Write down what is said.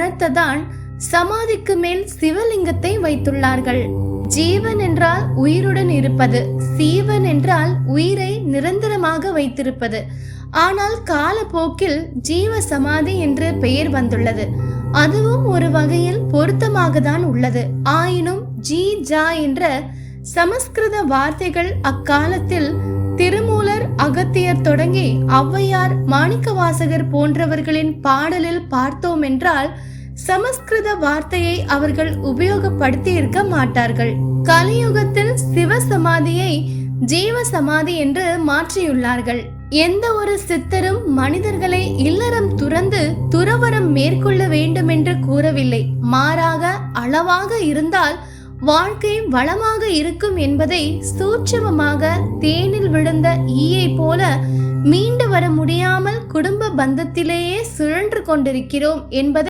உணர்த்ததான் சமாதிக்கு மேல் சிவலிங்கத்தை வைத்துள்ளார்கள். ஜீவன் என்றால் உயிருடன் இருப்பது, சீவன் என்றால் உயிரை நிரந்தரமாக வைத்திருப்பது. ஆனால் காலப்போக்கில் ஜீவ சமாதி என்று பெயர் வந்துள்ளது. அதுவும் ஒரு வகையில் பொருத்தமாக தான் உள்ளது. ஆயினும் ஜி ஜா என்ற சமஸ்கிருத வார்த்தைகள் அக்காலத்தில் திருமூலர், அகத்தியர் தொடங்கி ஔவையார், மாணிக்கவாசகர் போன்றவர்களின் பாடலில் பார்த்தோம் என்றால் சமஸ்கிருத வார்த்தையை அவர்கள் உபயோகப்படுத்தி இருக்க மாட்டார்கள். கலியுகத்தில் சிவசமாதியை ஜீவ சமாதி என்று மாற்றியுள்ளார்கள். எந்த ஒரு சித்தரும் மனிதர்களை இல்லறம் துறந்து துறவரம் மேற்கொள்ள வேண்டும் என்று கூறவில்லை. மாறாக அளவாக இருந்தால் வாழ்க்கை வளமாக இருக்கும் என்பதை சூட்சமமாக தேனில் விழுந்த ஈயை போல மீண்டு வர முடியாமல் குடும்ப பந்தத்திலேயே சுழன்று கொண்டிருக்கிறோம் என்பதை